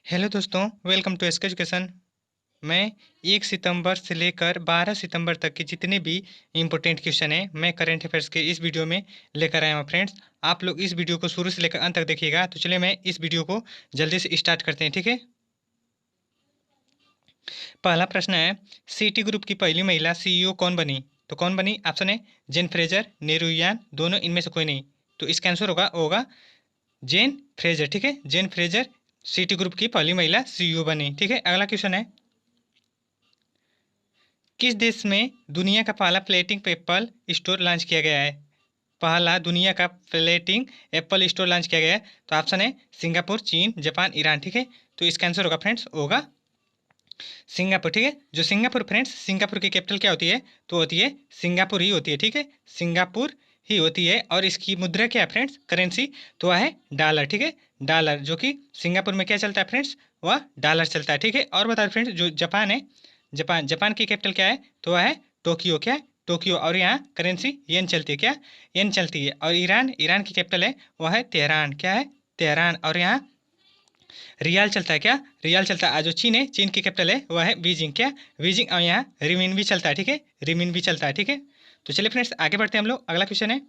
Hello दोस्तों, welcome to SK education. मैं 1 सितंबर से लेकर 12 सितंबर तक के जितने भी इम्पोर्टेंट क्वेश्चन हैं मैं करंट अफेयर्स के इस वीडियो में लेकर आया हूँ फ्रेंड्स। आप लोग इस वीडियो को शुरू से लेकर अंत तक देखिएगा। तो चलिए मैं इस वीडियो को जल्दी से स्टार्ट करते हैं, ठीक है। पहला प्रश्न है, सीटी ग्रुप की पहली महिला सीईओ कौन बनी? तो कौन बनी? ऑप्शन है जेन फ्रेजर, नेहरू यान, दोनों इनमें से कोई नहीं। तो इसका आंसर होगा जेन फ्रेजर, ठीक है। जेन फ्रेजर सीटी ग्रुप की पहली महिला सीईओ बनी, ठीक है। अगला क्वेश्चन है, किस देश में दुनिया का पहला फ्लोटिंग एप्पल स्टोर लॉन्च किया गया है? पहला दुनिया का फ्लोटिंग एप्पल स्टोर लॉन्च किया गया है। तो ऑप्शन है सिंगापुर, चीन, जापान, ईरान, ठीक है। तो इसका आंसर होगा फ्रेंड्स सिंगापुर, ठीक है। जो सिंगापुर फ्रेंड्स, सिंगापुर की कैपिटल क्या होती है? तो होती है सिंगापुर ही होती है, ठीक है। सिंगापुर ही होती है। और इसकी मुद्रा क्या है फ्रेंड्स? करेंसी। तो वह है डॉलर, ठीक है। डॉलर, जो कि सिंगापुर में क्या चलता है फ्रेंड्स? वह डॉलर चलता है, ठीक है। और बता फ्रेंड्स, जो जापान है, जापान की कैपिटल क्या है? तो वह है टोक्यो, क्या है? टोक्यो। और यहाँ करेंसी येन चलती है, क्या? येन चलती है। और ईरान, ईरान की कैपिटल है वह है तेहरान, क्या है? तेहरान। और यहाँ रियाल चलता है, क्या? रियाल चलता है। जो चीन है, चीन की कैपिटल है वह है बीजिंग, क्या? बीजिंग। और यहाँ रिमिन भी चलता है, ठीक है। रिमिन भी चलता है, ठीक है। तो चलिए फ्रेंड्स आगे बढ़ते हैं हम लोग। अगला क्वेश्चन है,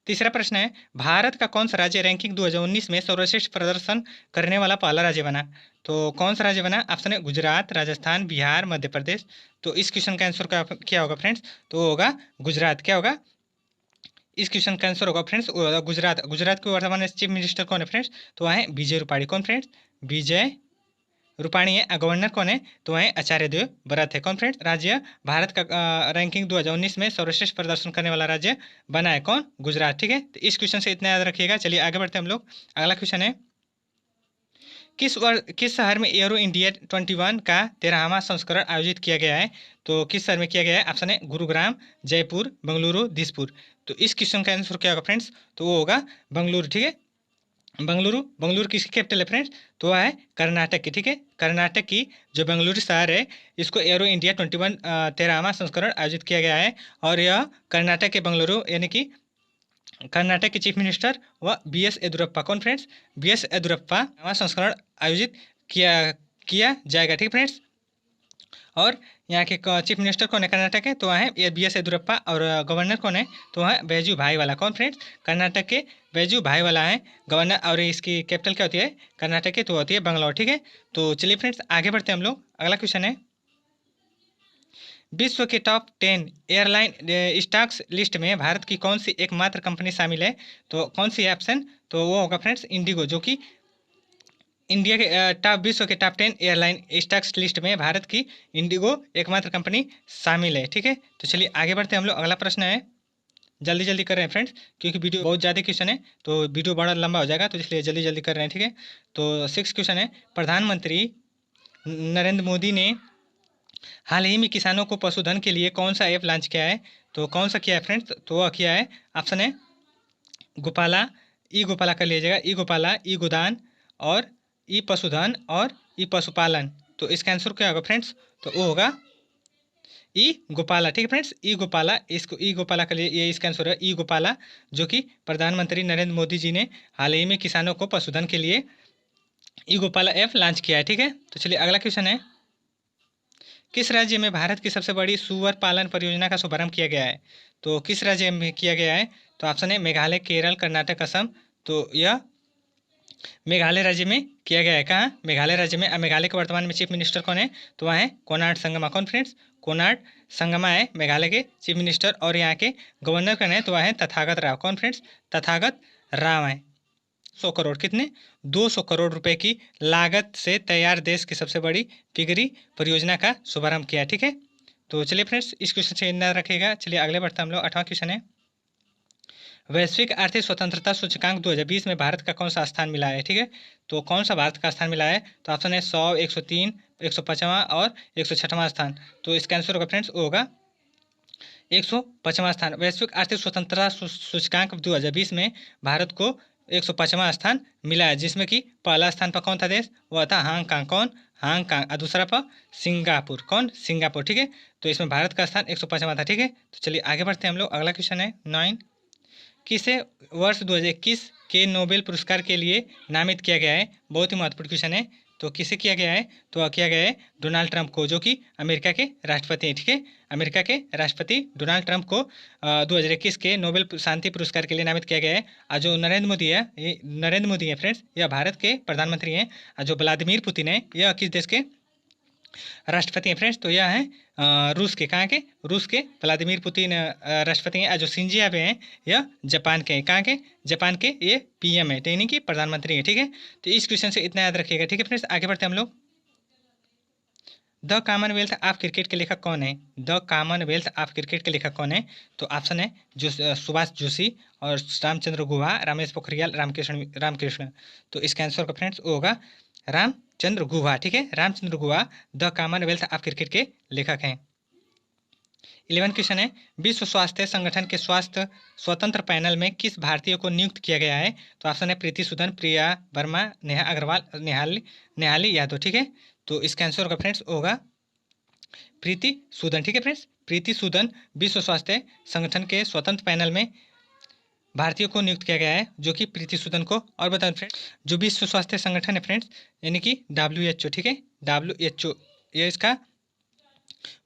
तीसरा प्रश्न है, भारत का कौन सा राज्य रैंकिंग 2019 में सर्वश्रेष्ठ प्रदर्शन करने वाला पहला राज्य बना? तो कौन सा राज्य बना? ऑप्शन है गुजरात, राजस्थान, बिहार, मध्य प्रदेश। तो इस क्वेश्चन का आंसर क्या होगा फ्रेंड्स? तो होगा गुजरात। क्या होगा? इस क्वेश्चन का आंसर होगा फ्रेंड्स गुजरात। गुजरात के वर्तमान चीफ मिनिस्टर कौन है फ्रेंड्स? तो वह है विजय रूपाणी। कौन फ्रेंड्स? विजय रूपाणी है। गवर्नर कौन है? तो वह आचार्य देवव्रत है। कौन फ्रेंड्स? राज्य भारत का रैंकिंग 2019 में सर्वश्रेष्ठ प्रदर्शन करने वाला राज्य बना है कौन? गुजरात, ठीक है। तो इस क्वेश्चन से इतना याद रखिएगा। चलिए आगे बढ़ते हैं हम लोग। अगला क्वेश्चन है, किस शहर में एरो इंडिया 21 का 13वां संस्करण आयोजित किया गया है? तो किस शहर में किया गया है? ऑप्शन है गुरुग्राम, जयपुर, बेंगलुरु, दिसपुर। तो इस क्वेश्चन का आंसर क्या होगा फ्रेंड्स? तो वो होगा बेंगलुरु, ठीक है। बेंगलुरु। बेंगलुरु किसकी कैपिटल है फ्रेंड्स? तो वह है कर्नाटक की, ठीक है। कर्नाटक की जो बेंगलुरु शहर है, इसको एरो इंडिया 21 13वां संस्करण आयोजित किया गया है। और यह कर्नाटक के बेंगलुरु, यानी कि कर्नाटक के चीफ मिनिस्टर व बी एस येदुरप्पा। कौन फ्रेंड्स? बी एस येदुरप्पा नवा संस्करण आयोजित किया किया जाएगा, ठीक फ्रेंड्स। और यहाँ के चीफ मिनिस्टर कौन है कर्नाटक के? तो वह है बी एस येदुरप्पा। और गवर्नर कौन है? तो वह है बैजू भाई वाला। कौन फ्रेंड्स? कर्नाटक के बैजू भाई वाला है गवर्नर। और इसकी कैपिटल क्या होती है कर्नाटक की? तो होती है बंगलौर, ठीक है। तो चलिए फ्रेंड्स आगे बढ़ते हैं हम लोग। अगला क्वेश्चन है, विश्व के टॉप 10 एयरलाइन स्टॉक्स लिस्ट में भारत की कौन सी एकमात्र कंपनी शामिल है? तो कौन सी है ऑप्शन? तो वो होगा फ्रेंड्स इंडिगो, जो कि इंडिया के विश्व के टॉप 10 एयरलाइन स्टॉक्स लिस्ट में भारत की इंडिगो एकमात्र कंपनी शामिल है, ठीक है। तो चलिए आगे बढ़ते हैं हम लोग। अगला प्रश्न है, जल्दी जल्दी कर रहे हैं फ्रेंड्स, क्योंकि वीडियो बहुत ज़्यादा क्वेश्चन है तो वीडियो बड़ा लंबा हो जाएगा, तो इसलिए जल्दी जल्दी कर रहे हैं, ठीक है। तो 6 क्वेश्चन है, प्रधानमंत्री नरेंद्र मोदी ने हाल ही में किसानों को पशुधन के लिए कौन सा ऐप लॉन्च किया है? तो कौन सा किया है फ्रेंड्स? तो वह किया है, ऑप्शन है गोपाला, ई गोपाला कर लीजिएगा, ई गोपाला, ई गोदान, और ई पशुधन, और ई पशुपालन। तो इसका आंसर क्या होगा फ्रेंड्स? तो वो होगा ई गोपाला, ठीक है फ्रेंड्स। ई गोपाला, इसको ई गोपाला के लिए ये इसका आंसर है ई गोपाला, जो कि प्रधानमंत्री नरेंद्र मोदी जी ने हाल ही में किसानों को पशुधन के लिए ई गोपाला ऐप लॉन्च किया है, ठीक है। तो चलिए अगला क्वेश्चन है, किस राज्य में भारत की सबसे बड़ी सुअर पालन परियोजना का शुभारंभ किया गया है? तो किस राज्य में किया गया है? तो ऑप्शन है मेघालय, केरल, कर्नाटक, असम। तो यह मेघालय राज्य में किया गया है। कहाँ? मेघालय राज्य में। मेघालय के वर्तमान में चीफ मिनिस्टर कौन है? तो वह है कोनार्ड संगमा। कौन फ्रेंड्स? कोनार्ड संगमा है मेघालय के चीफ मिनिस्टर। और यहाँ के गवर्नर कौन है? तो वह है तथागत राव। कौन फ्रेंड्स? तथागत राव है। 100 करोड़, कितने? 200 करोड़ रुपए की लागत से तैयार देश की सबसे बड़ी पिगरी परियोजना का शुभारंभ किया, ठीक है। तो चलिए फ्रेंड्स इस क्वेश्चन से याद रखिएगा। चलिए अगले बढ़ते हम लोग। 8वां क्वेश्चन है, वैश्विक आर्थिक स्वतंत्रता सूचकांक 2020 में भारत का कौन सा स्थान मिला है, ठीक है। तो कौन सा भारत का स्थान मिला है? तो ऑप्शन है 100, 103, 105वां और 106वां स्थान। तो इसका आंसर होगा फ्रेंड्स होगा 105वां स्थान। वैश्विक आर्थिक स्वतंत्रता सूचकांक 2020 में भारत को 105वां स्थान मिला है, जिसमें कि पहला स्थान पर कौन था देश? वह था हांगकांग। कौन? हांगकांग। और दूसरा पर सिंगापुर। कौन? सिंगापुर, ठीक है। तो इसमें भारत का स्थान 105वां था, ठीक है। तो चलिए आगे बढ़ते हैं हम लोग। अगला क्वेश्चन है 9, किसे वर्ष 2021 के नोबेल पुरस्कार के लिए नामित किया गया है? बहुत ही महत्वपूर्ण क्वेश्चन है। तो किसे किया गया है? तो किया गया है डोनाल्ड ट्रंप को, जो कि अमेरिका के राष्ट्रपति हैं। ठीक है, अमेरिका के राष्ट्रपति डोनाल्ड ट्रंप को 2021 के नोबेल शांति पुरस्कार के लिए नामित किया गया है। और जो नरेंद्र मोदी है, ये नरेंद्र मोदी है फ्रेंड्स, यह भारत के प्रधानमंत्री हैं। और जो व्लादिमीर पुतिन है, यह किस देश के राष्ट्रपति हैं फ्रेंड्स? तो यह है रूस के। कहाँ के? रूस के व्लादिमीर पुतिन राष्ट्रपति हैं। और जो शिंजो आबे हैं, यह जापान के हैं। कहाँ के? जापान के। ये पीएम है, यानी कि प्रधानमंत्री है। ठीक है, तो इस क्वेश्चन से इतना याद रखिएगा। ठीक है फ्रेंड्स, आगे बढ़ते हैं हम लोग। द कॉमनवेल्थ ऑफ क्रिकेट के लेखक कौन है? द कॉमनवेल्थ ऑफ क्रिकेट के लेखक कौन है? तो ऑप्शन है जो सुभाष जोशी और रामचंद्र गुहा, रमेश पोखरियाल, रामकृष्ण। तो इसका आंसर का फ्रेंड्स वो होगा रामचंद्र गुहा। ठीक है, Ramachandra Guha the Commonwealth of cricket के लेखक हैं। 11 क्वेश्चन है, विश्व स्वास्थ्य संगठन के स्वास्थ्य स्वतंत्र पैनल में किस भारतीय को नियुक्त किया गया है? तो ऑप्शन है प्रीति सूदन, प्रिया वर्मा, नेहा अग्रवाल, नेहाली यादव। ठीक है, तो इसका आंसर होगा फ्रेंड्स होगा प्रीति सूदन। ठीक है फ्रेंड्स, प्रीति सूदन विश्व स्वास्थ्य संगठन के स्वतंत्र पैनल में भारतीय को नियुक्त किया गया है, जो कि प्रीति सूदन को। और बताओ फ्रेंड्स, जो विश्व स्वास्थ्य संगठन है फ्रेंड्स, यानी कि WHO। ठीक है, WHO, ये इसका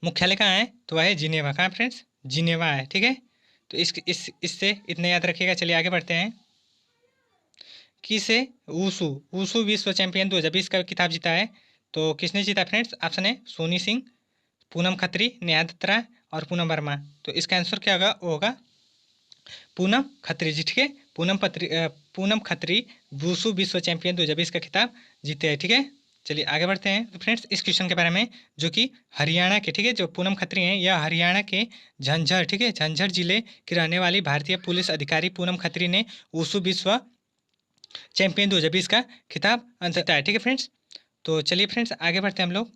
मुख्यालय कहाँ है? तो वह है जिनेवा। कहाँ फ्रेंड्स? जिनेवा है। ठीक है, तो इससे इतने याद रखिएगा। चलिए आगे बढ़ते हैं। किसे वुशु वुशु विश्व चैंपियन 2020 का खिताब जीता है? तो किसने जीता फ्रेंड्स? ऑप्शन है सोनी सिंह, पूनम खत्री, नेहा दत्त राय और पूनम वर्मा। तो इसका आंसर क्या होगा? वो होगा पूनम खत्री जी। ठीक है, पूनम खत्री वुशु विश्व चैंपियन 2020 का खिताब जीते हैं। ठीक है, चलिए आगे बढ़ते हैं। तो फ्रेंड्स, इस क्वेश्चन के बारे में, जो कि हरियाणा के, ठीक है, जो पूनम खत्री हैं, यह हरियाणा के झंझर, ठीक है, झंझर जिले की रहने वाली भारतीय पुलिस अधिकारी पूनम खत्री ने वुशु विश्व चैंपियन 2020 का खिताब जीता है। ठीक है फ्रेंड्स, तो चलिए फ्रेंड्स आगे बढ़ते हैं हम लोग।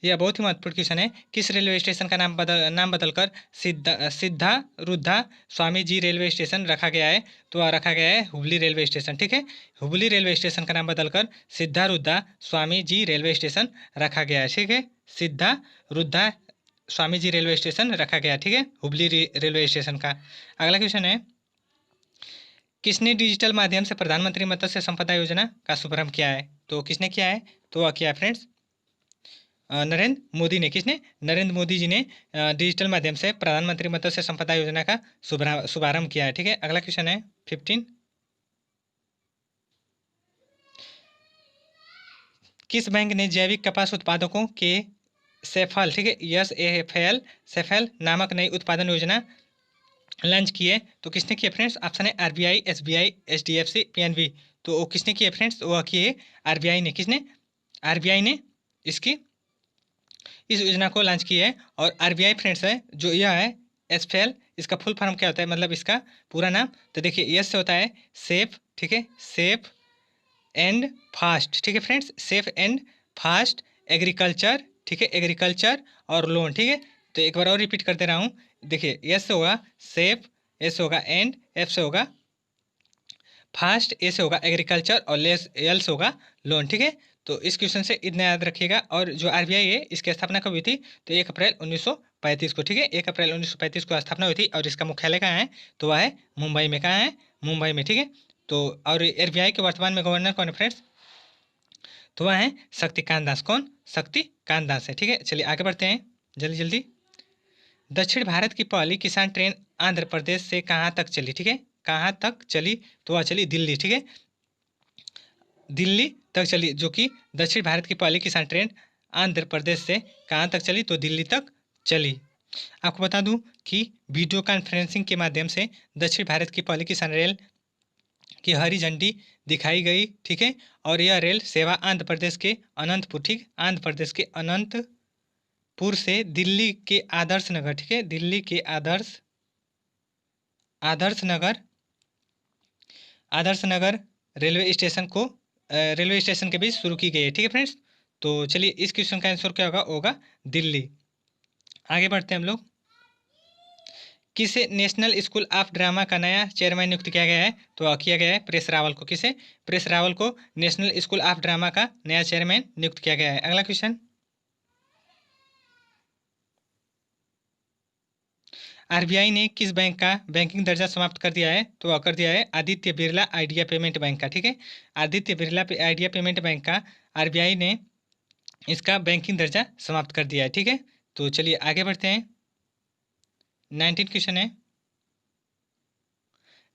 यह बहुत ही महत्वपूर्ण क्वेश्चन है। किस रेलवे स्टेशन का नाम बदलकर सिद्धा रुद्धा स्वामी जी रेलवे स्टेशन रखा गया है? तो रखा गया है हुबली रेलवे स्टेशन। ठीक है, हुबली रेलवे स्टेशन का नाम बदलकर सिद्धा रुद्धा स्वामी जी रेलवे स्टेशन रखा गया है। ठीक है, सिद्धा रुद्धा स्वामी जी रेलवे स्टेशन रखा गया। ठीक है, हुबली रेलवे स्टेशन का। अगला क्वेश्चन है, किसने डिजिटल माध्यम से प्रधानमंत्री मत्स्य संपदा योजना का शुभारंभ किया है? तो किसने किया है? तो किया है फ्रेंड्स नरेंद्र मोदी ने। किसने? नरेंद्र मोदी जी ने डिजिटल माध्यम से प्रधानमंत्री मत्स्य संपदा योजना का शुभारंभ किया है। ठीक है, अगला क्वेश्चन है 15। किस बैंक ने जैविक कपास उत्पादकों के सेफल, ठीक है, सेफल नामक नई उत्पादन योजना लॉन्च की है? तो किसने किया फ्रेंड्स? ऑप्शन है RBI, SBI, HDFC, PNB। तो वो किसने किया फ्रेंड्स? वो किए RBI ने। किसने? RBI ने इसकी इस योजना को लॉन्च की है। और RBI फ्रेंड्स है जो यह है एसफेल, इसका फुल फॉर्म क्या होता है, मतलब इसका पूरा नाम? तो देखिए, यस से होता है सेफ, ठीक है, सेफ एंड फास्ट। ठीक है friends, safe and fast agriculture, ठीक है, एग्रीकल्चर और लोन। ठीक है, तो एक बार और रिपीट कर दे रहा हूँ। देखिए, यस से होगा सेफ, एस से होगा एंड, एफ से होगा फास्ट, ए से होगा एग्रीकल्चर और एल से होगा लोन। ठीक है, तो इस क्वेश्चन से इतना याद रखिएगा। और जो RBI है, इसकी स्थापना कब हुई थी? तो 1 अप्रैल 1935 को। ठीक है, 1 अप्रैल 1935 को स्थापना हुई थी। और इसका मुख्यालय कहाँ है? तो वह है मुंबई में। कहाँ है? मुंबई में। ठीक है, तो और RBI के वर्तमान में गवर्नर कौन है फ्रेंड्स? तो वह है शक्तिकांत दास। कौन? शक्तिकांत दास है। ठीक है, चलिए आगे बढ़ते हैं जल्दी जल्दी। दक्षिण भारत की पहली किसान ट्रेन आंध्र प्रदेश से कहाँ तक चली? ठीक है, कहाँ तक चली? तो वह चली दिल्ली। ठीक है, दिल्ली तक चली, जो कि दक्षिण भारत की पहली किसान ट्रेन आंध्र प्रदेश से कहाँ तक चली? तो दिल्ली तक चली। आपको बता दूं कि वीडियो कॉन्फ्रेंसिंग के माध्यम से दक्षिण भारत की पहली किसान रेल की हरी झंडी दिखाई गई। ठीक है, और यह रेल सेवा आंध्र प्रदेश के अनंतपुर, ठीक, आंध्र प्रदेश के अनंतपुर से दिल्ली के आदर्श नगर, ठीक है, दिल्ली के आदर्श नगर रेलवे स्टेशन के बीच शुरू की गई है। ठीक है फ्रेंड्स, तो चलिए इस क्वेश्चन का आंसर क्या होगा दिल्ली। आगे बढ़ते हैं हम लोग। किसे नेशनल स्कूल ऑफ ड्रामा का नया चेयरमैन नियुक्त किया गया है? तो किया गया है प्रेस रावल को। किसे? प्रेस रावल को नेशनल स्कूल ऑफ ड्रामा का नया चेयरमैन नियुक्त किया गया है। अगला क्वेश्चन, आरबीआई ने किस बैंक का बैंकिंग दर्जा समाप्त कर दिया है? तो कर दिया है Aditya Birla idea payment bank का। ठीक है, Aditya Birla idea payment bank का आरबीआई ने इसका बैंकिंग दर्जा समाप्त कर दिया है। ठीक है, तो चलिए आगे बढ़ते हैं। 19 क्वेश्चन है।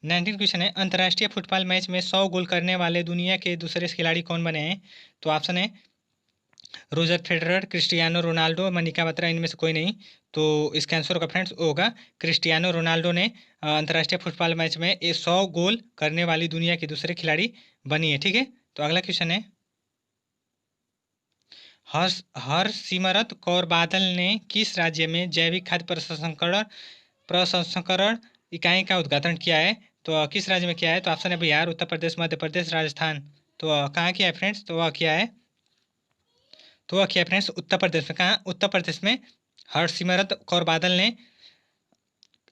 19 क्वेश्चन है, अंतर्राष्ट्रीय फुटबॉल मैच में 100 गोल करने वाले दुनिया के दूसरे खिलाड़ी कौन बने हैं? तो ऑप्शन है Roger Federer, Cristiano Ronaldo, Manika Batra, इनमें से कोई नहीं। तो इसका आंसर होगा फ्रेंड्स होगा क्रिस्टियानो रोनाल्डो ने अंतर्राष्ट्रीय फुटबॉल मैच में ये 100 गोल करने वाली दुनिया की दूसरे खिलाड़ी बनी है। ठीक है, तो अगला क्वेश्चन है, हरसिमरत कौर बादल ने किस राज्य में जैविक खाद्य प्रसंस्करण इकाई का उद्घाटन किया है? तो किस राज्य में किया है? तो ऑप्शन है बिहार, उत्तर प्रदेश, मध्य प्रदेश, राजस्थान। तो कहाँ किया है फ्रेंड्स? तो वह किया है फ्रेंड्स उत्तर प्रदेश में। कहाँ? उत्तर प्रदेश में हरसिमरत कौर बादल ने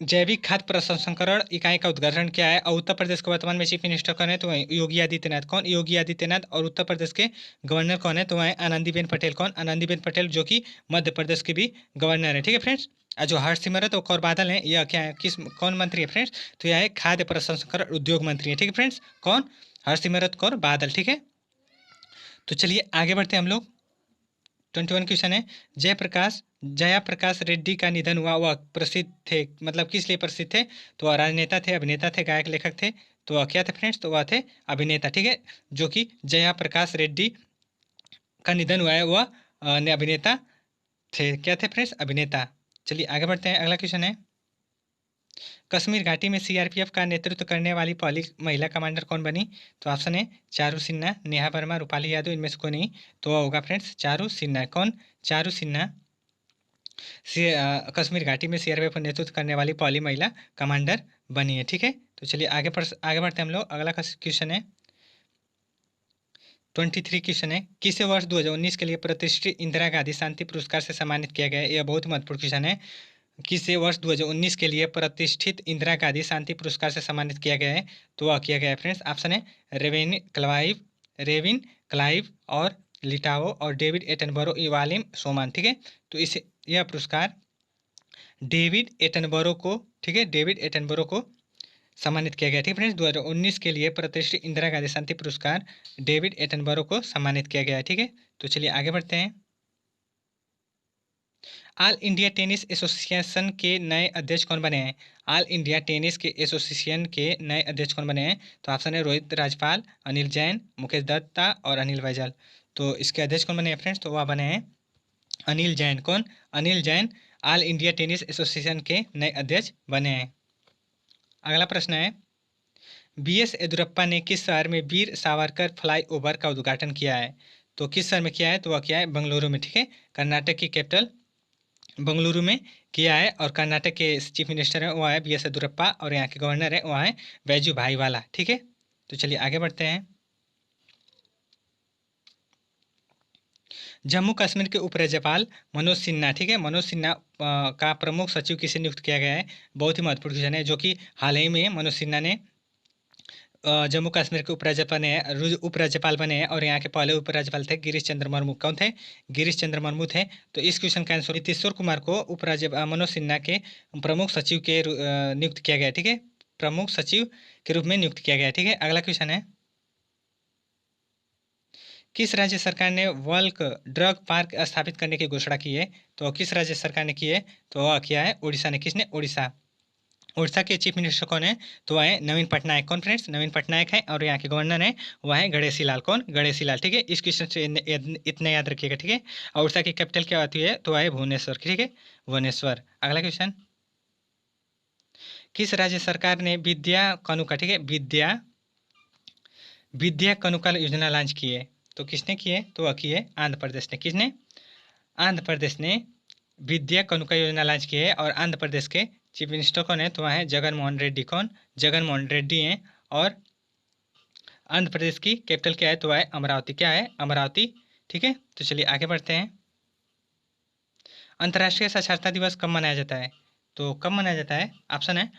जैविक खाद्य प्रसंस्करण इकाई का उद्घाटन किया है। और उत्तर प्रदेश के वर्तमान में चीफ मिनिस्टर कौन है? तो योगी आदित्यनाथ। कौन? योगी आदित्यनाथ। और उत्तर प्रदेश के गवर्नर कौन है? तो वह आनंदीबेन पटेल। कौन? आनंदीबेन पटेल, जो कि मध्य प्रदेश के भी गवर्नर है। ठीक है फ्रेंड्स, और जो हरसिमरत कौर बादल है यह क्या है, किस कौन मंत्री है फ्रेंड्स? तो यह है खाद्य प्रसंस्करण उद्योग मंत्री है। ठीक है फ्रेंड्स, कौन? हरसिमरत कौर बादल। ठीक है, तो चलिए आगे बढ़ते हैं हम लोग। 21 क्वेश्चन है, जया प्रकाश रेड्डी का निधन हुआ, वह प्रसिद्ध थे, मतलब किस लिए प्रसिद्ध थे? तो वह राजनेता थे, अभिनेता थे, गायक, लेखक थे। तो वह क्या थे फ्रेंड्स? तो वह थे अभिनेता। ठीक है, जो कि जया प्रकाश रेड्डी का निधन हुआ है वह अभिनेता थे। क्या थे फ्रेंड्स? अभिनेता। चलिए आगे बढ़ते हैं। अगला क्वेश्चन है, कश्मीर घाटी में सीआरपीएफ का नेतृत्व करने वाली पहली महिला कमांडर कौन बनी? तो ऑप्शन है चारू सिन्हा, नेहा वर्मा, रूपाली यादव, इनमें से कोई नहीं। तो वह होगा फ्रेंड्स चारू सिन्हा। कौन? चारू सिन्हा कश्मीर घाटी में सीआरपीएफ का नेतृत्व करने वाली पहली महिला कमांडर बनी है। ठीक है, तो चलिए आगे बढ़ते हैं हम लोग। अगला क्वेश्चन है 23 क्वेश्चन है, किसे वर्ष 2019 के लिए प्रतिष्ठित इंदिरा गांधी शांति पुरस्कार से सम्मानित किया गया है? यह बहुत ही महत्वपूर्ण क्वेश्चन है। किसे वर्ष 2019 के लिए प्रतिष्ठित इंदिरा गांधी शांति पुरस्कार से सम्मानित किया गया है? तो वह किया गया है फ्रेंड्स, ऑप्शन है रेविन क्लाइव और लिटाओ और डेविड एटनबरो इवालिम सोमान। ठीक है, तो इस यह पुरस्कार डेविड एटनबरो को, ठीक है, डेविड एटनबरो को सम्मानित किया गया। ठीक है फ्रेंड्स, 2019 के लिए प्रतिष्ठित इंदिरा गांधी शांति पुरस्कार डेविड एटनबरो को सम्मानित किया गया है। ठीक है, तो चलिए आगे बढ़ते हैं। ऑल इंडिया टेनिस एसोसिएशन के नए अध्यक्ष कौन बने हैं? ऑल इंडिया टेनिस के एसोसिएशन के नए अध्यक्ष कौन बने हैं? तो ऑप्शन है रोहित राजपाल, अनिल जैन, मुकेश दत्ता और अनिल बैजल। तो इसके अध्यक्ष कौन बने हैं फ्रेंड्स? तो वह बने हैं अनिल जैन। कौन? Anil Jain all India tennis association के नए अध्यक्ष बने हैं। अगला प्रश्न है, BS येदियुरप्पा ने किस शहर में वीर सावरकर फ्लाईओवर का उद्घाटन किया है? तो किस शहर में किया है? तो वह किया है बेंगलुरु में। ठीक है, कर्नाटक की कैपिटल बेंगलुरु में किया है। और कर्नाटक के चीफ मिनिस्टर हैं वो है BS येदियुरप्पा, और यहाँ के गवर्नर हैं वो हैं बैजू भाईवाला। ठीक है, तो चलिए आगे बढ़ते हैं। जम्मू कश्मीर के उपराज्यपाल मनोज सिन्हा, ठीक है, मनोज सिन्हा का प्रमुख सचिव किसे नियुक्त किया गया है? बहुत ही महत्वपूर्ण क्वेश्चन है, जो कि हाल ही में मनोज सिन्हा ने जम्मू कश्मीर के उपराज्यपाल बने हैं। और यहाँ के पहले उपराज्यपाल थे गिरीश चंद्र मुर्मू। कौन थे? गिरीश चंद्र मुर्मू थे। तो इस क्वेश्चन का आंसर नीतीश्वर कुमार को मनोज सिन्हा के प्रमुख सचिव के नियुक्त किया गया। ठीक है, प्रमुख सचिव के रूप में नियुक्त किया गया। ठीक है, अगला क्वेश्चन है, किस राज्य सरकार ने बल्क ड्रग पार्क स्थापित करने की घोषणा की है? तो किस राज्य सरकार ने की है? तो वह किया है उड़ीसा ने। किसने? उड़ीसा। उड़ीसा के चीफ मिनिस्टर कौन है? तो वह है नवीन पटनायक। कौन फ्रेंड्स? नवीन पटनायक है। और यहाँ के गवर्नर हैं वह है गणेशी लाल। कौन? गणेशी लाल। ठीक है, इस क्वेश्चन से इतना याद रखिएगा। ठीक है, और उड़ीसा की कैपिटल क्या होती है? तो वह है भुवनेश्वर। ठीक है, भुवनेश्वर। अगला क्वेश्चन, किस राज्य सरकार ने विद्या कानूका, ठीक है, विद्या कानूका योजना लॉन्च की है? तो किसने की है? तो वह की है आंध्र प्रदेश ने। किसने? आंध्र प्रदेश ने विद्या कानूका योजना लॉन्च की है। और आंध्र प्रदेश के चीफ मिनिस्टर कौन है? तो वह है जगन मोहन रेड्डी। कौन? जगन मोहन रेड्डी हैं। और आंध्र प्रदेश की कैपिटल क्या है? तो वह है अमरावती। क्या है? अमरावती। ठीक है, तो चलिए आगे बढ़ते हैं। अंतर्राष्ट्रीय साक्षरता दिवस कब मनाया जाता है? तो कब मनाया जाता है? ऑप्शन है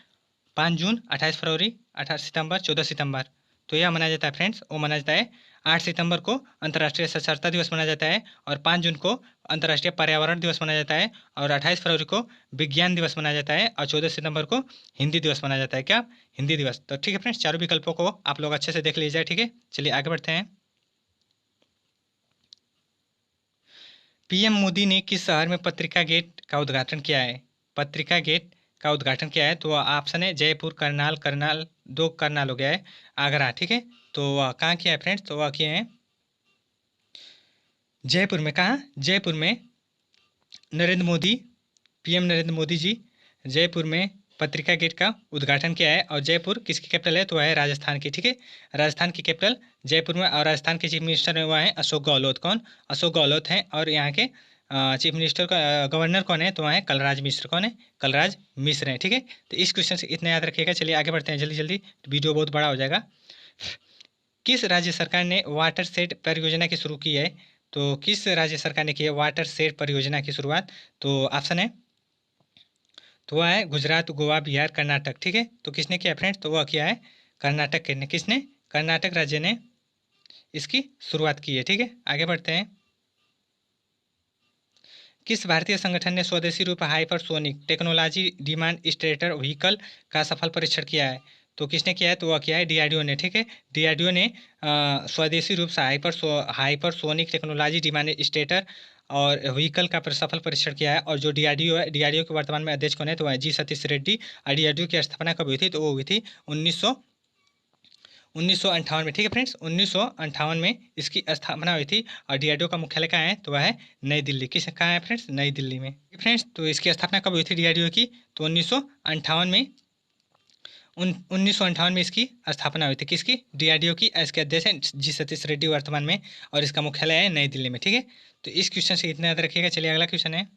5 जून, 28 फरवरी, 18 सितंबर, 14 सितंबर। तो यह मनाया जाता है फ्रेंड्स, वो मनाया जाता है 8 सितंबर को अंतर्राष्ट्रीय साक्षरता दिवस मनाया जाता है। और 5 जून को अंतर्राष्ट्रीय पर्यावरण दिवस मनाया जाता है, और 28 फरवरी को विज्ञान दिवस मनाया जाता है, और 14 सितंबर को हिंदी दिवस मनाया जाता है। क्या? हिंदी दिवस। तो ठीक है फ्रेंड्स, चारों विकल्पों को आप लोग अच्छे से देख लीजिए। ठीक है, चलिए आगे बढ़ते हैं। पीएम मोदी ने किस शहर में पत्रिका गेट का उद्घाटन किया है? पत्रिका गेट का उद्घाटन किया है, तो ऑप्शन है जयपुर, करनाल, करनाल, दो करनाल हो गया है, आगरा। ठीक है, तो वह कहाँ किया है फ्रेंड्स? तो वह किए हैं जयपुर में। कहाँ? जयपुर में। नरेंद्र मोदी, पीएम नरेंद्र मोदी जी जयपुर में पत्रिका गेट का उद्घाटन किया है। और जयपुर किसकी कैपिटल है? तो वह है राजस्थान की। ठीक है, राजस्थान की कैपिटल जयपुर में। और राजस्थान के चीफ मिनिस्टर हुआ है अशोक गहलोत। कौन? अशोक गहलोत हैं। और यहाँ के चीफ मिनिस्टर का गवर्नर कौन है? तो वहाँ है कलराज मिश्र। कौन है? कलराज मिश्र हैं। ठीक है, तो इस क्वेश्चन से इतना याद रखिएगा। चलिए आगे बढ़ते हैं जल्दी जल्दी, वीडियो बहुत बड़ा हो जाएगा। किस राज्य सरकार ने वाटर शेड परियोजना की शुरू की है? तो किस राज्य सरकार ने की है वाटर शेड परियोजना की शुरुआत? तो ऑप्शन है, तो वह है गुजरात, गोवा, बिहार, कर्नाटक। ठीक है, तो किसने किया फ्रेंड्स? तो वह किया है कर्नाटक के ने। किसने? कर्नाटक राज्य ने इसकी शुरुआत की है। ठीक है, आगे बढ़ते हैं। किस भारतीय संगठन ने स्वदेशी रूप hypersonic technology demand straighter vehicle का सफल परीक्षण किया है? तो किसने किया है? तो वह किया है डीआरडीओ ने। ठीक है, डीआरडीओ ने स्वदेशी रूप से हाइपरसोनिक टेक्नोलॉजी डिमांड स्टेटर और व्हीकल का सफल परीक्षण किया है। और जो डीआरडीओ है, डीआरडीओ के वर्तमान में अध्यक्ष कौन है? तो वह जी सतीश रेड्डी। और डीआरडीओ की स्थापना कब हुई थी? तो वो हुई थी 1958 में। ठीक है फ्रेंड्स, 1958 में इसकी स्थापना हुई थी। और डीआरडीओ का मुख्यालय कहाँ है? तो वह है नई दिल्ली। किस कहाँ है फ्रेंड्स? नई दिल्ली में। फ्रेंड्स, तो इसकी स्थापना कब हुई थी डीआरडीओ की? तो 1958 में 1958 में इसकी स्थापना हुई थी। किसकी? डीआरडीओ की। इसके अध्यक्ष हैं जी सतीश रेड्डी वर्तमान में, और इसका मुख्यालय है नई दिल्ली में। ठीक है, तो इस क्वेश्चन से इतना याद रखिएगा। चलिए अगला क्वेश्चन है,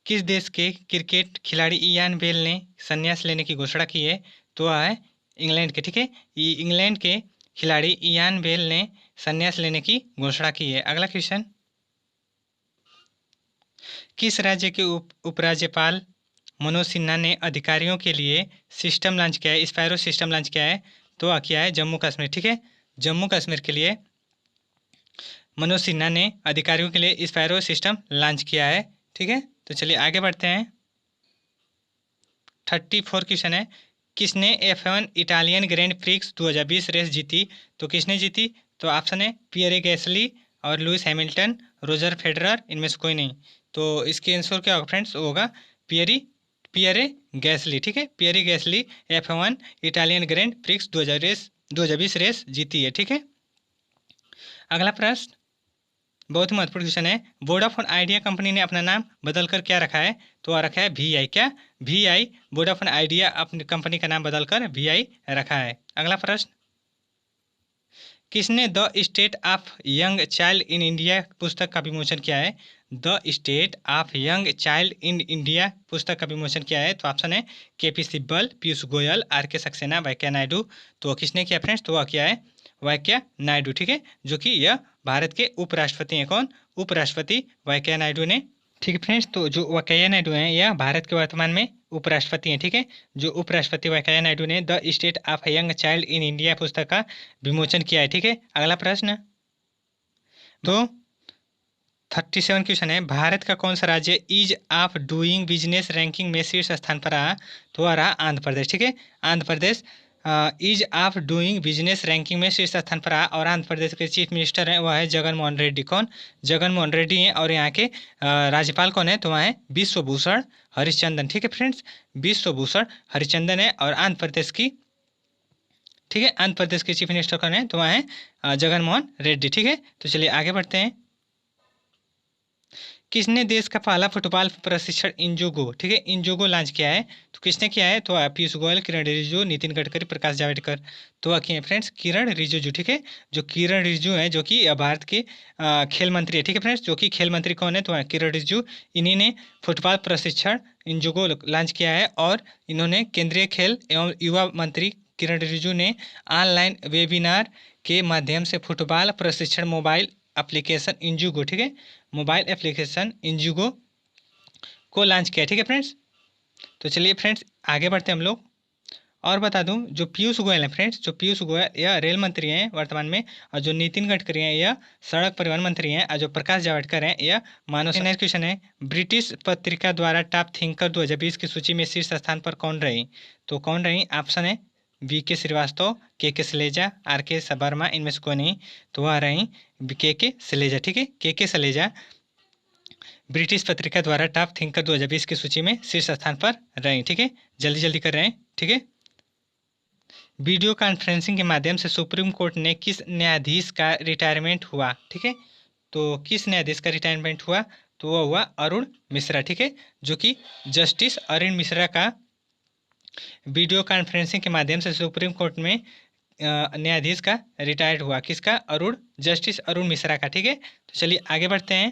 किस देश के क्रिकेट खिलाड़ी इयान बेल ने संन्यास लेने की घोषणा की है? तो वह है इंग्लैंड के। ठीक है, इंग्लैंड के खिलाड़ी इयान बेल ने संन्यास लेने की घोषणा की है। अगला क्वेश्चन, किस राज्य के उपराज्यपाल मनोज सिन्हा ने अधिकारियों के लिए सिस्टम लॉन्च किया है? स्पैरो सिस्टम लॉन्च किया है। तो वह किया है जम्मू कश्मीर। ठीक है, जम्मू कश्मीर के लिए मनोज सिन्हा ने अधिकारियों के लिए स्पैरो सिस्टम लॉन्च किया है। ठीक है, तो चलिए आगे बढ़ते हैं। 34 क्वेश्चन है, किसने F1 Italian grand prix 2020 race जीती? तो किसने जीती? तो ऑप्शन है पियरे गैसली और लुइस हैमिल्टन, रोजर फेडरर, इनमें से कोई नहीं। तो इसके आंसर क्या होगा फ्रेंड्स? होगा पियरे गैसली। ठीक है, Pierre Gasly F1 Italian grand prix 2020 race जीती है। ठीक है, अगला प्रश्न बहुत ही महत्वपूर्ण क्वेश्चन है, वोडाफोन आइडिया कंपनी ने अपना नाम बदलकर क्या रखा है? तो रखा है VI। क्या? VI। वोडाफोन आइडिया अपनी कंपनी का नाम बदलकर VI रखा है। अगला प्रश्न, किसने the state of young child in India पुस्तक का विमोचन किया है? The state of young child in India पुस्तक का विमोचन किया है। तो ऑप्शन है KP सिब्बल, पीयूष गोयल, RK सक्सेना, वैंकैया नायडू। तो किसने किया फ्रेंड्स? तो वह किया है वैंकैया नायडू। ठीक है, जो कि यह भारत के उपराष्ट्रपति हैं। कौन? उपराष्ट्रपति वैंकैया नायडू ने। ठीक है फ्रेंड्स, तो जो वैंकैया नायडू हैं यह भारत के वर्तमान में उपराष्ट्रपति हैं। ठीक है, जो उपराष्ट्रपति वैंकैया नायडू ने the state of young child in India पुस्तक का विमोचन किया है। ठीक है, अगला प्रश्न, तो 37 क्वेश्चन है, भारत का कौन सा राज्य ease of doing business ranking में शीर्ष स्थान पर रहा? तो वह रहा आंध्र प्रदेश। ठीक है, Andhra Pradesh ease of doing business ranking में शीर्ष स्थान पर रहा। और आंध्र प्रदेश के चीफ मिनिस्टर हैं वह है जगन मोहन रेड्डी। कौन? जगन मोहन रेड्डी हैं। और यहाँ के राज्यपाल कौन है? तो वह है विश्वभूषण हरिश्चंद्रन। ठीक है फ्रेंड्स, विश्वभूषण हरिश्चंद्रन है। और आंध्र प्रदेश की, ठीक है, आंध्र प्रदेश के चीफ मिनिस्टर कौन है? तो वह है जगन मोहन रेड्डी। ठीक है, तो चलिए आगे बढ़ते हैं। किसने देश का पहला फुटबॉल प्रशिक्षण इंजुगो, ठीक है, इंजुगो लॉन्च किया है? तो किसने किया है? तो पीयूष गोयल, किरण रिजिजू, नितिन गडकरी, प्रकाश जावड़ेकर। तो किए हैं फ्रेंड्स किरण रिजिजू। ठीक है, जो किरण रिजिजू हैं जो कि भारत के खेल मंत्री है। ठीक है फ्रेंड्स, जो कि खेल मंत्री कौन है? तो किरण रिजिजू। इन्हीं ने फुटबॉल प्रशिक्षण इंजुगो लॉन्च किया है। और इन्होंने केंद्रीय खेल एवं युवा मंत्री किरण रिजिजू ने ऑनलाइन वेबिनार के माध्यम से फुटबॉल प्रशिक्षण मोबाइल एप्लीकेशन इंजुगो, ठीक है, मोबाइल एप्लीकेशन इंजुगो को लॉन्च किया। ठीक है फ्रेंड्स, तो चलिए फ्रेंड्स आगे बढ़ते हैं हम लोग। और बता दूं, जो पीयूष गोयल हैं फ्रेंड्स, जो पीयूष गोयल यह रेल मंत्री हैं वर्तमान में, और जो नितिन गडकरी हैं यह सड़क परिवहन मंत्री हैं, और जो प्रकाश जावड़ेकर हैं यह मानव। नेक्स्ट क्वेश्चन है, ब्रिटिश पत्रिका द्वारा टॉप थिंकर 2020 की सूची में शीर्ष स्थान पर कौन रही? तो कौन रही? ऑप्शन है VK Srivastava, KK सलेजा, RK Verma, इनमें से कोई नहीं। तो वह रही KK सलेजा। ठीक है, KK सलेजा ब्रिटिश पत्रिका द्वारा टॉप थिंकर 2020 की सूची में शीर्ष स्थान पर रही। ठीक है, जल्दी जल्दी कर रहे हैं। ठीक है, वीडियो कॉन्फ्रेंसिंग के माध्यम से सुप्रीम कोर्ट ने किस न्यायाधीश का रिटायरमेंट हुआ? ठीक है, तो किस न्यायाधीश का रिटायरमेंट हुआ? तो वह हुआ अरुण मिश्रा। ठीक है, जो कि जस्टिस अरुण मिश्रा का वीडियो कॉन्फ्रेंसिंग के माध्यम से सुप्रीम कोर्ट में न्यायाधीश का रिटायर्ड हुआ। किसका? जस्टिस अरुण मिश्रा का। ठीक है, तो चलिए आगे बढ़ते हैं।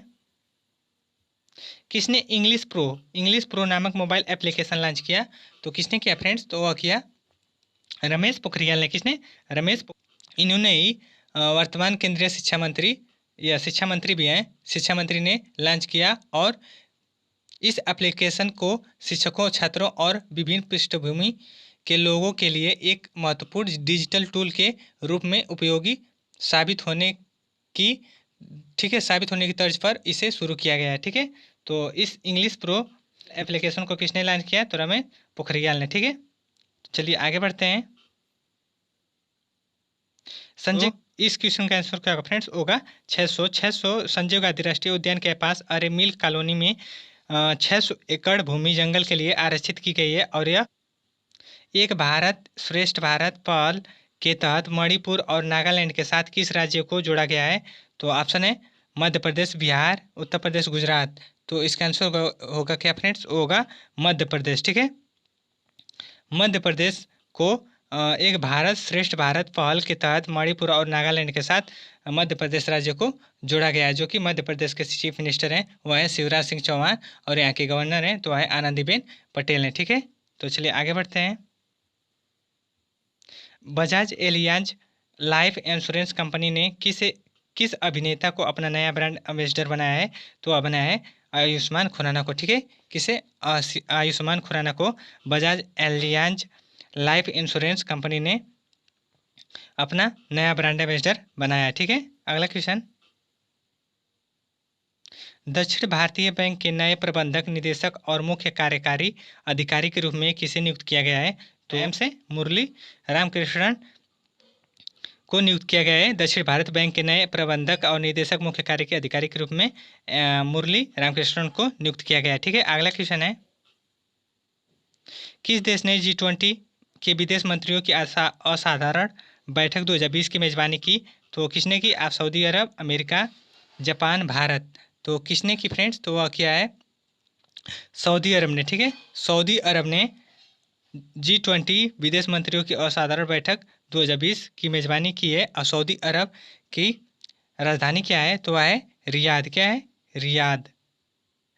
किसने इंग्लिश प्रो नामक मोबाइल एप्लीकेशन लॉन्च किया? तो किसने किया फ्रेंड्स? तो वह किया रमेश पोखरियाल ने। किसने? इन्होंने ही वर्तमान केंद्रीय शिक्षा मंत्री या शिक्षा मंत्री भी हैं, शिक्षा मंत्री ने लॉन्च किया, और इस एप्लीकेशन को शिक्षकों, छात्रों और विभिन्न पृष्ठभूमि के लोगों के लिए एक महत्वपूर्ण डिजिटल टूल के रूप में उपयोगी साबित होने की साबित होने की तर्ज पर इसे शुरू किया गया है। ठीक है, तो इस इंग्लिश प्रो एप्लीकेशन को किसने लॉन्च किया? तो रमेश पोखरियाल ने। ठीक है, चलिए आगे बढ़ते हैं। संजय, इस क्वेश्चन का आंसर क्या होगा फ्रेंड्स? होगा 600 संजय गांधी राष्ट्रीय उद्यान के पास अरे मिल कॉलोनी में 600 एकड़ भूमि जंगल के लिए आरक्षित की गई है, और यह एक भारत श्रेष्ठ भारत पहल के तहत मणिपुर और नागालैंड के साथ किस राज्य को जोड़ा गया है? तो ऑप्शन है मध्य प्रदेश, बिहार, उत्तर प्रदेश, गुजरात। तो इसका आंसर होगा क्या फ्रेंड्स? होगा मध्य प्रदेश। ठीक है, मध्य प्रदेश को एक भारत श्रेष्ठ भारत पहल के तहत मणिपुर और नागालैंड के साथ मध्य प्रदेश राज्य को जोड़ा गया है, जो कि मध्य प्रदेश के चीफ मिनिस्टर हैं वह है शिवराज सिंह चौहान, और यहाँ के गवर्नर हैं तो वह है आनंदीबेन पटेल हैं। ठीक है, तो चलिए आगे बढ़ते हैं। Bajaj Allianz life insurance company ने किस अभिनेता को अपना नया ब्रांड एम्बेसडर बनाया है? तो वह बनाया है आयुष्मान खुराना को। ठीक है, किसे? आयुष्मान खुराना को Bajaj Allianz life insurance company ने अपना नया ब्रांड एम्बेसडर बनाया है। ठीक है, अगला क्वेश्चन, दक्षिण भारतीय बैंक के नए प्रबंधक निदेशक और मुख्य कार्यकारी अधिकारी के रूप में किसे नियुक्त किया गया है? तो एम से मुरली रामकृष्णन को नियुक्त किया गया है। दक्षिण भारत बैंक के नए प्रबंधक और निदेशक मुख्य कार्यकारी अधिकारी के रूप में मुरली रामकृष्णन को नियुक्त किया गया है। ठीक है, अगला क्वेश्चन है, किस देश ने G20 के विदेश मंत्रियों की असाधारण बैठक 2020 की मेजबानी की? तो किसने की? आप सऊदी अरब, अमेरिका, जापान, भारत। तो किसने की फ्रेंड्स? तो वह क्या है? सऊदी अरब ने। ठीक है, सऊदी अरब ने G20 विदेश मंत्रियों की असाधारण बैठक 2020 की मेजबानी की है, और सऊदी अरब की राजधानी क्या है? तो वह है रियाद। क्या है? रियाद।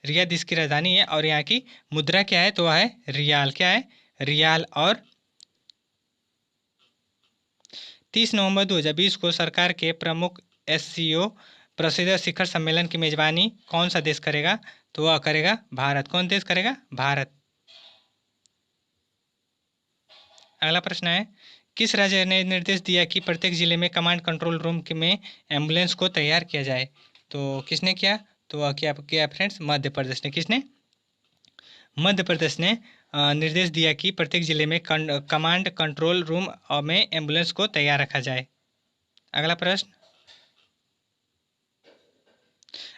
रियाद इसकी राजधानी है, और यहाँ की मुद्रा क्या है? तो वह है रियाल। क्या है? रियाल। और 30 नवंबर 2020 को सरकार के प्रमुख SCO प्रसिद्ध शिखर सम्मेलन की मेजबानी कौन सा देश करेगा? तो वह करेगा भारत। कौन देश करेगा? भारत। अगला प्रश्न है, किस राज्य ने निर्देश दिया कि प्रत्येक जिले में कमांड कंट्रोल रूम में एम्बुलेंस को तैयार किया जाए? तो किसने किया? तो वह क्या किया फ्रेंड्स? मध्य प्रदेश ने। किसने? मध्य प्रदेश ने निर्देश दिया कि प्रत्येक जिले में कमांड कंट्रोल रूम में एम्बुलेंस को तैयार रखा जाए। अगला प्रश्न,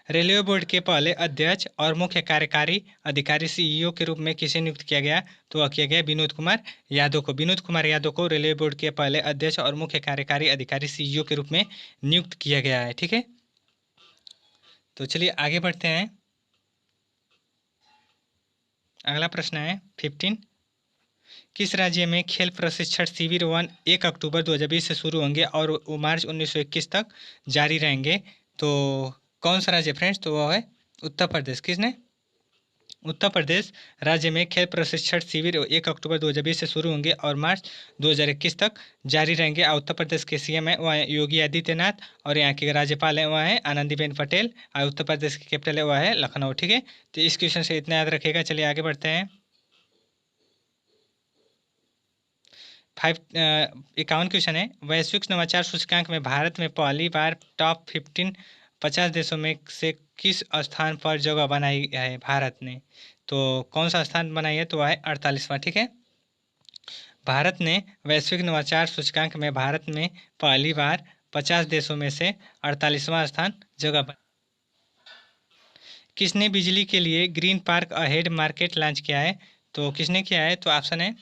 रेलवे बोर्ड के पहले अध्यक्ष और मुख्य कार्यकारी अधिकारी CEO के रूप में किसे नियुक्त किया गया? तो वह किया गया विनोद कुमार यादव को। विनोद कुमार यादव को रेलवे बोर्ड के पहले अध्यक्ष और मुख्य कार्यकारी अधिकारी CEO के रूप में नियुक्त किया गया है। ठीक है, तो चलिए आगे बढ़ते हैं। अगला प्रश्न है 15, किस राज्य में खेल प्रशिक्षण शिविर 1 अक्टूबर 2020 से शुरू होंगे और वो मार्च 1921 तक जारी रहेंगे? तो कौन सा राज्य फ्रेंड्स? तो वह है उत्तर प्रदेश। किसने? उत्तर प्रदेश राज्य में खेल प्रशिक्षण शिविर 1 अक्टूबर 2020 से शुरू होंगे और मार्च 2021 तक जारी रहेंगे। और उत्तर प्रदेश के CM है वह है योगी आदित्यनाथ, और यहाँ के राज्यपाल है वह है आनंदीबेन पटेल, और उत्तर प्रदेश की कैपिटल है वह है लखनऊ। ठीक है, तो इस क्वेश्चन से इतना याद रखेगा। चलिए आगे बढ़ते हैं। 51 क्वेश्चन है। वैश्विक नवाचार सूचकांक में भारत में पहली बार टॉप 15 50 देशों में से किस स्थान पर जगह बनाई है भारत ने? तो कौन सा स्थान बनाई है? तो वह है 48वां। ठीक है, भारत ने वैश्विक नवाचार सूचकांक में भारत में पहली बार 50 देशों में से 48वां स्थान जगह बना। किसने बिजली के लिए green park ahead market launch किया है? तो किसने किया है? तो ऑप्शन है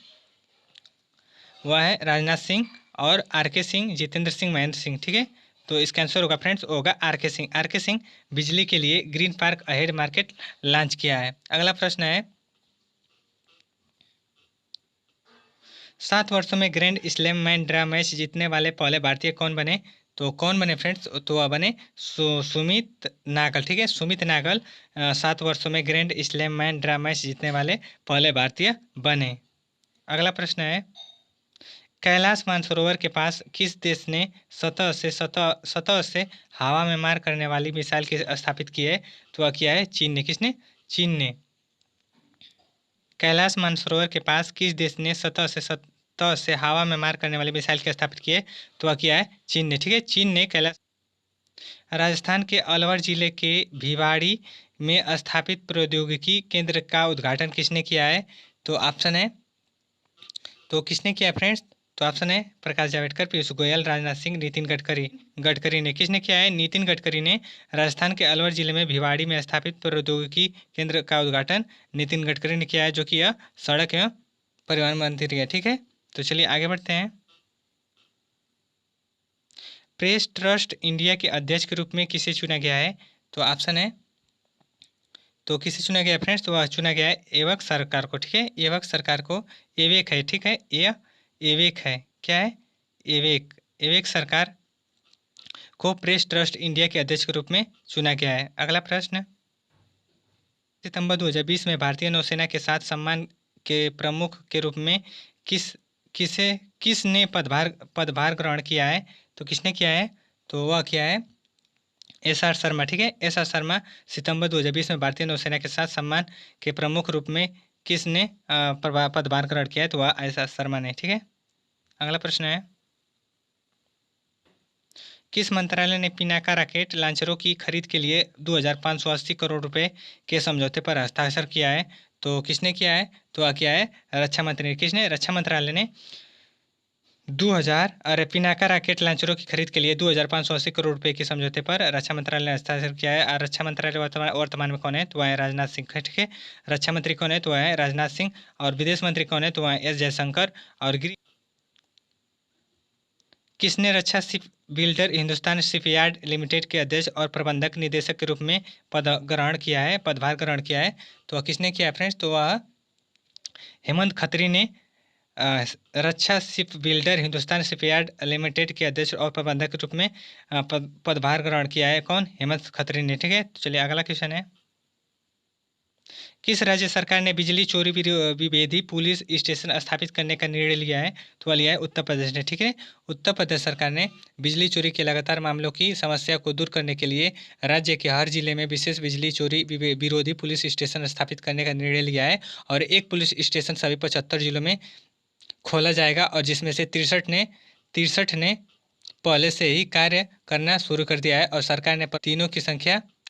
वह है राजनाथ सिंह और आर के सिंह, जितेंद्र सिंह, महेंद्र सिंह। ठीक है, तो इसका आंसर होगा फ्रेंड्स, होगा आर के सिंह। आर के सिंह बिजली के लिए green park ahead market launch किया है। अगला प्रश्न है, 7 वर्षों में grand slam man draw match जीतने वाले पहले भारतीय कौन बने? तो कौन बने फ्रेंड्स? तो वह बने सुमित नागल। ठीक है, सुमित नागल 7 वर्षों में grand slam man draw match जीतने वाले पहले भारतीय बने। अगला प्रश्न है, कैलाश मानसरोवर के पास किस देश ने सतह से हवा में मार करने वाली मिसाइल की स्थापित की है? तो वह किया है चीन ने। किसने? चीन ने। कैलाश मानसरोवर के पास किस देश ने सतह से हवा में मार करने वाली मिसाइल की स्थापित की है? तो वह किया है चीन ने। ठीक है, चीन ने कैलाश। राजस्थान के अलवर जिले के भिवाड़ी में स्थापित प्रौद्योगिकी केंद्र का उद्घाटन किसने किया है? तो ऑप्शन है, तो किसने किया फ्रेंड्स? तो ऑप्शन है प्रकाश जावड़ेकर, पीयूष गोयल, राजनाथ सिंह, नितिन गडकरी। गडकरी ने। किसने किया है? नितिन गडकरी ने राजस्थान के अलवर जिले में भिवाड़ी में स्थापित प्रौद्योगिकी केंद्र का उद्घाटन नितिन गडकरी ने किया है, जो कि यह सड़क एवं परिवहन मंत्री है। ठीक है, तो चलिए आगे बढ़ते हैं। प्रेस ट्रस्ट इंडिया के अध्यक्ष के रूप में किसे चुना गया है? तो ऑप्शन है, तो किसे चुना गया फ्रेंड्स? तो वह चुना गया है एवक सरकार को। ठीक है, एवक सरकार को। एवेक है। ठीक है, ये एवेक है। क्या है? एवेक। एवेक सरकार को प्रेस ट्रस्ट इंडिया के अध्यक्ष के रूप में चुना गया है। अगला प्रश्न, सितंबर 2020 में भारतीय नौसेना के साथ सम्मान के प्रमुख के रूप में किस किसे किसने पदभार ग्रहण किया है? तो किसने किया है? तो वह किया है एस आर शर्मा। ठीक है, एस आर शर्मा सितंबर 2020 में भारतीय नौसेना के साथ सम्मान के प्रमुख रूप में किसने पदभार ग्रहण किया है? तो वह एस आर शर्मा ने। ठीक है, अगला प्रश्न है, किस मंत्रालय ने पिनाका रॉकेट लॉन्चरों की खरीद के लिए 2,580 करोड़ रुपए के समझौते पर हस्ताक्षर किया है? तो किसने किया है? तो वह किया है रक्षा मंत्री ने। किसने? रक्षा मंत्रालय ने पिनाका रॉकेट लॉन्चरों की खरीद के लिए 2,580 करोड़ रुपए के समझौते पर रक्षा मंत्रालय ने हस्ताक्षर किया है। और रक्षा मंत्रालय वर्तमान में कौन है? तो वह है राजनाथ सिंह। ठीक है, रक्षा मंत्री कौन है? तो वह है राजनाथ सिंह। और विदेश मंत्री कौन है? तो वह एस जयशंकर। और किसने रक्षा ship builder Hindustan Shipyard Limited के अध्यक्ष और प्रबंधक निदेशक के रूप में पदभार ग्रहण किया है? तो वह किसने किया है फ्रेंड्स? तो वह हेमंत खत्री ने रक्षा ship builder Hindustan Shipyard Limited के अध्यक्ष और प्रबंधक के रूप में पदभार ग्रहण किया है। कौन? हेमंत खत्री ने। ठीक है, तो चलिए अगला क्वेश्चन है, किस राज्य सरकार ने बिजली चोरी विरोधी पुलिस स्टेशन स्थापित करने का निर्णय लिया है? तो वह लिया है उत्तर प्रदेश ने। ठीक है, उत्तर प्रदेश सरकार ने बिजली चोरी के लगातार मामलों की समस्या को दूर करने के लिए राज्य के हर जिले में विशेष बिजली चोरी विरोधी पुलिस स्टेशन स्थापित करने का निर्णय लिया है। और एक पुलिस स्टेशन सभी 75 जिलों में खोला जाएगा, और जिसमें से 63 ने पहले से ही कार्य करना शुरू कर दिया है। और सरकार ने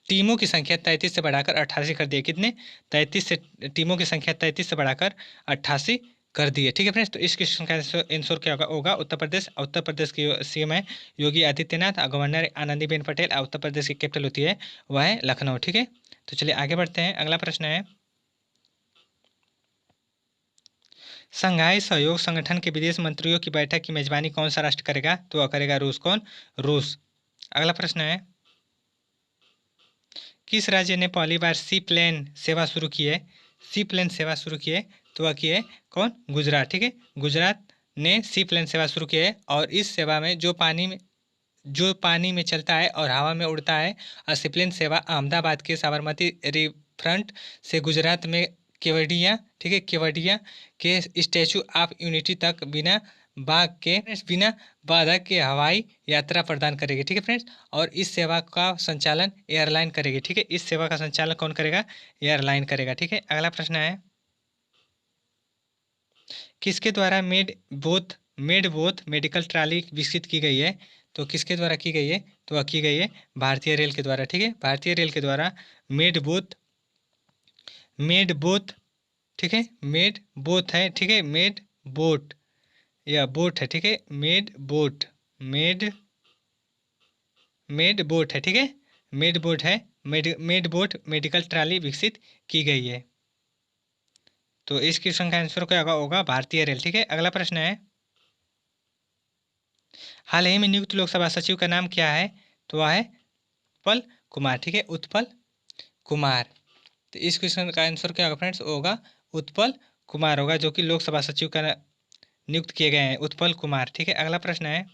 टीमों की संख्या 33 से बढ़ाकर 88 कर दी है। कितने? 33 से टीमों की संख्या 33 से बढ़ाकर 88 कर दी है। ठीक है फ्रेंड्स, तो इस क्वेश्चन का आंसर क्या होगा? उत्तर प्रदेश। उत्तर प्रदेश की सीएम है योगी आदित्यनाथ, और गवर्नर आनंदीबेन पटेल। और उत्तर प्रदेश की कैपिटल होती है वह है लखनऊ। ठीक है, तो चलिए आगे बढ़ते हैं। अगला प्रश्न है, संघाई सहयोग संगठन के विदेश मंत्रियों की बैठक की मेजबानी कौन सा राष्ट्र करेगा? तो वह करेगा रूस। कौन? रूस। अगला प्रश्न है, किस राज्य ने पहली बार सी प्लेन सेवा शुरू की है? सी प्लेन सेवा शुरू की है? तो वह की है कौन? गुजरात। ठीक है, गुजरात ने सी प्लेन सेवा शुरू की है। और इस सेवा में जो पानी में चलता है और हवा में उड़ता है। और सी प्लेन सेवा अहमदाबाद के साबरमती रिफ्रंट से गुजरात में केवड़िया, ठीक है, केवड़िया के स्टैचू ऑफ यूनिटी तक बिना बाधक के हवाई यात्रा प्रदान करेगी। ठीक है फ्रेंड्स, और इस सेवा का संचालन एयरलाइन करेगी। ठीक है, इस सेवा का संचालन कौन करेगा? एयरलाइन करेगा। ठीक है, अगला प्रश्न है, किसके द्वारा made both made both medical trolley विकसित की गई है, तो किसके द्वारा की गई है, तो वह की गई है भारतीय रेल के द्वारा। ठीक है, भारतीय रेल के द्वारा मेड बोथ, ठीक है, मेड बोथ है, ठीक है, मेड बोट या बोट है, ठीक है, मेड बोट है, ठीक है, मेड बोट है, मेड बोट मेडिकल ट्राली विकसित की गई है। तो इस क्वेश्चन का आंसर क्या होगा, भारतीय रेल। ठीक है, अगला प्रश्न है, हाल ही में नियुक्त लोकसभा सचिव का नाम क्या है, तो वह है उत्पल कुमार। ठीक है, उत्पल कुमार। तो इस क्वेश्चन का आंसर क्या होगा फ्रेंड्स, होगा उत्पल कुमार होगा, जो कि लोकसभा सचिव का नियुक्त किए गए हैं, उत्पल कुमार। ठीक है, अगला प्रश्न है,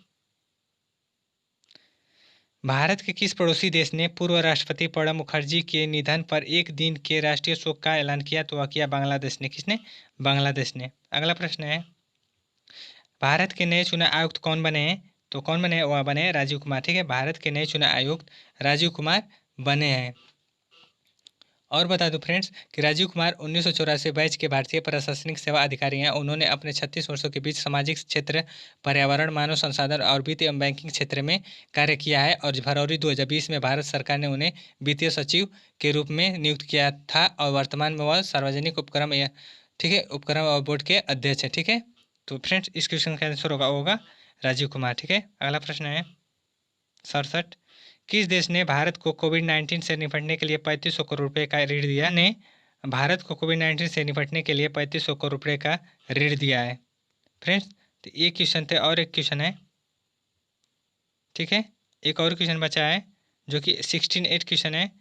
भारत के किस पड़ोसी देश ने पूर्व राष्ट्रपति प्रणब मुखर्जी के निधन पर एक दिन के राष्ट्रीय शोक का ऐलान किया, तो वह किया बांग्लादेश ने। किसने, बांग्लादेश ने। अगला प्रश्न है, भारत के नए चुनाव आयुक्त कौन बने हैं, तो कौन बने हैं, वह बने हैं राजीव कुमार। ठीक है, भारत के नए चुनाव आयुक्त राजीव कुमार बने हैं। और बता दूं फ्रेंड्स कि राजीव कुमार 1984 बैच के भारतीय प्रशासनिक सेवा अधिकारी हैं। उन्होंने अपने 36 वर्षों के बीच सामाजिक क्षेत्र, पर्यावरण, मानव संसाधन और वित्त एवं बैंकिंग क्षेत्र में कार्य किया है, और फरवरी 2020 में भारत सरकार ने उन्हें वित्तीय सचिव के रूप में नियुक्त किया था, और वर्तमान में वह सार्वजनिक उपक्रम ठीक है, उपक्रम और बोर्ड के अध्यक्ष हैं। ठीक है, तो फ्रेंड्स इस क्वेश्चन का आंसर होगा राजीव कुमार। ठीक है, अगला प्रश्न है 67, किस देश ने भारत को कोविड-19 से निपटने के लिए 3500 करोड़ रुपए का ऋण दिया, ने भारत को कोविड-19 से निपटने के लिए 3500 करोड़ रुपए का ऋण दिया है। फ्रेंड्स, तो ये क्वेश्चन थे, और एक क्वेश्चन है, ठीक है, एक और क्वेश्चन बचा है जो कि 16 क्वेश्चन है,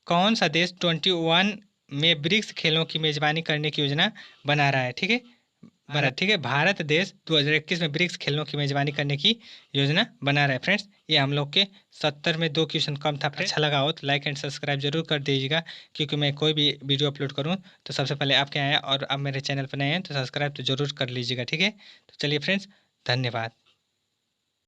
कौन सा देश 21 में ब्रिक्स खेलों की मेजबानी करने की योजना बना रहा है। ठीक है, ठीक है, भारत देश 2021 में ब्रिक्स खेलों की मेजबानी करने की योजना बना रहा है। फ्रेंड्स, ये हम लोग के 70 में 2 क्वेश्चन कम था। अच्छा लगा हो तो लाइक एंड सब्सक्राइब जरूर कर दीजिएगा, क्योंकि मैं कोई भी वीडियो अपलोड करूँ तो सबसे पहले आपके आया, और आप मेरे चैनल पर नए हैं तो सब्सक्राइब तो जरूर कर लीजिएगा। ठीक है, तो चलिए फ्रेंड्स, धन्यवाद।